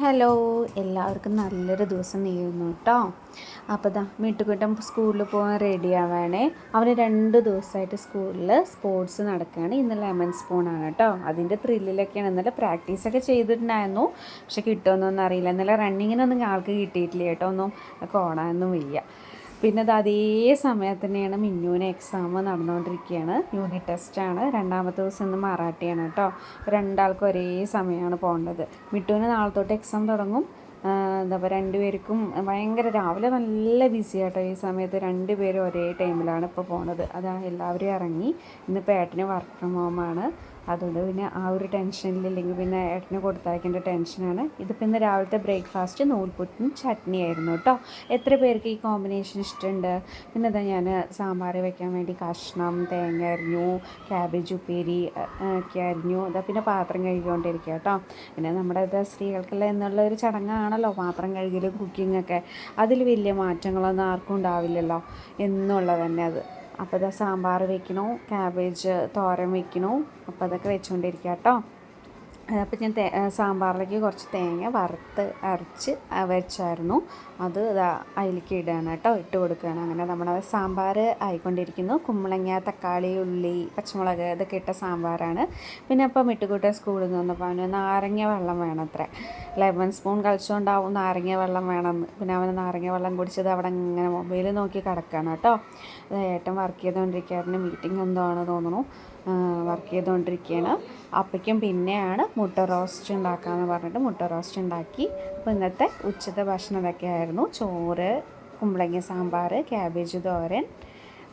Hello, എല്ലാവർക്കും നല്ലൊരു ദിവസം നേരുന്നു കേട്ടോ. അപ്പോൾ ഇതാ മിട്ടുക്കുട്ടൻ സ്കൂളിൽ പോകാൻ റെഡി ആവാണേ. അവന് 2 ദിവസമായിട്ട് സ്കൂളിൽ സ്പോർട്സ് നടക്കുകയാണ്. ഇന്ന് ലെമൺ സ്പൂണാണ് കേട്ടോ. അതിൻ്റെ ത്രില്ലിലൊക്കെയാണ്. ഇന്നലെ പ്രാക്ടീസൊക്കെ ചെയ്തിട്ടുണ്ടായിരുന്നു, പക്ഷെ കിട്ടുമെന്നൊന്നും അറിയില്ല. ഇന്നലെ റണ്ണിങ്ങിനൊന്നും ആൾക്ക് കിട്ടിയിട്ടില്ല കേട്ടോ, ഒന്നും ഓടാനൊന്നും വയ്യ. പിന്നെ അത് അതേ സമയത്ത് തന്നെയാണ് മിന്നുവിന് എക്സാം നടന്നുകൊണ്ടിരിക്കുകയാണ്. യൂണിറ്റ് ടെസ്റ്റാണ്. 2ാമത്തെ ദിവസം ഇന്ന് മറാഠിയാണ് കേട്ടോ. രണ്ടാൾക്കും ഒരേ സമയമാണ് പോകേണ്ടത്. മിട്ടുവിന് നാളെ തൊട്ട് എക്സാം തുടങ്ങും. എന്താ പറയുക, രണ്ടുപേർക്കും ഭയങ്കര രാവിലെ നല്ല ബിസി ആട്ടോ. ഈ സമയത്ത് 2 പേരും ഒരേ ടൈമിലാണ് ഇപ്പോൾ പോണത്. അതാ എല്ലാവരും ഇറങ്ങി. ഇന്നിപ്പോൾ ഏട്ടന് വർക്ക് ഫ്രം ഹോമാണ്. അതുകൊണ്ട് പിന്നെ ആ ഒരു ടെൻഷനിലില്ലെങ്കിൽ പിന്നെ ഏട്ടന് കൊടുത്തയക്കേണ്ട ടെൻഷനാണ്. ഇതിപ്പോൾ ഇന്ന് രാവിലത്തെ ബ്രേക്ക്ഫാസ്റ്റ് നൂൽപുട്ടും ചട്നി ആയിരുന്നു കേട്ടോ. എത്ര പേർക്ക് ഈ കോമ്പിനേഷൻ ഇഷ്ടമുണ്ട്? പിന്നെ ഇതാ ഞാൻ സാമ്പാർ വെക്കാൻ വേണ്ടി കഷ്ണം തേങ്ങ അരിഞ്ഞു, ക്യാബേജ് ഉപ്പേരി ഒക്കെ അരിഞ്ഞു. ഇതാ പിന്നെ പാത്രം കഴുകിക്കൊണ്ടിരിക്കുക കേട്ടോ. പിന്നെ നമ്മുടെ ഇത് സ്ത്രീകൾക്കുള്ള എന്നുള്ള ഒരു ചടങ്ങാണല്ലോ പാത്രം കഴുകലും കുക്കിങ്ങൊക്കെ. അതിൽ വലിയ മാറ്റങ്ങളൊന്നും ആർക്കും ഉണ്ടാവില്ലല്ലോ, എന്നുള്ളത് തന്നെ അത്. അപ്പോൾ ഇതാ സാമ്പാർ വെക്കണു, ക്യാബേജ് തോരൻ വെക്കണു. അപ്പോൾ അതൊക്കെ വെച്ചുകൊണ്ടിരിക്കുക കേട്ടോ. അപ്പോൾ ഞാൻ സാമ്പാറിലേക്ക് കുറച്ച് തേങ്ങ വറുത്ത് അരച്ച് വെച്ചായിരുന്നു. അത് അതിലേക്ക് ഇടുകയാണ് കേട്ടോ, ഇട്ട് കൊടുക്കുകയാണ്. അങ്ങനെ നമ്മുടെ സാമ്പാർ ആയിക്കൊണ്ടിരിക്കുന്നു. കുമ്പളങ്ങ, തക്കാളി, ഉള്ളി, പച്ചമുളക് ഇതൊക്കെ ഇട്ട സാമ്പാറാണ്. പിന്നെ അപ്പോൾ മിട്ടുകൂട്ടൻ സ്കൂളിൽ നിന്ന് വന്നപ്പോൾ അവന് നാരങ്ങ വെള്ളം വേണം അത്ര. ലെമൺ സ്പൂൺ കളിച്ചുകൊണ്ടാവും നാരങ്ങ വെള്ളം വേണമെന്ന്. പിന്നെ അവന് നാരങ്ങ വെള്ളം കുടിച്ചത് അവിടെ ഇങ്ങനെ മൊബൈൽ നോക്കി കിടക്കുകയാണ് കേട്ടോ. ഏട്ടൻ വർക്ക് ചെയ്തുകൊണ്ടിരിക്കുകയായിരുന്നു. മീറ്റിംഗ് എന്തോ ആണ് തോന്നുന്നു, വർക്ക് ചെയ്തുകൊണ്ടിരിക്കുകയാണ്. അപ്പോഴേക്കും പിന്നെയാണ് മുട്ട റോസ്റ്റ് ഉണ്ടാക്കാമെന്ന് പറഞ്ഞിട്ട് മുട്ട റോസ്റ്റ് ഉണ്ടാക്കി. അപ്പോൾ ഇന്നത്തെ ഉച്ചത്തെ ഭക്ഷണം ഇതൊക്കെ ആയിരുന്നു. ചോറ്, കുമ്പളങ്ങ സാമ്പാർ, ക്യാബേജ് തോരൻ,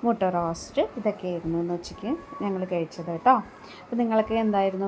മുട്ട റോസ്റ്റ്, ഇതൊക്കെ ആയിരുന്നു ഇന്ന് ഉച്ചയ്ക്ക് ഞങ്ങൾ കഴിച്ചത് കേട്ടോ. അപ്പോൾ നിങ്ങൾക്ക് എന്തായിരുന്നു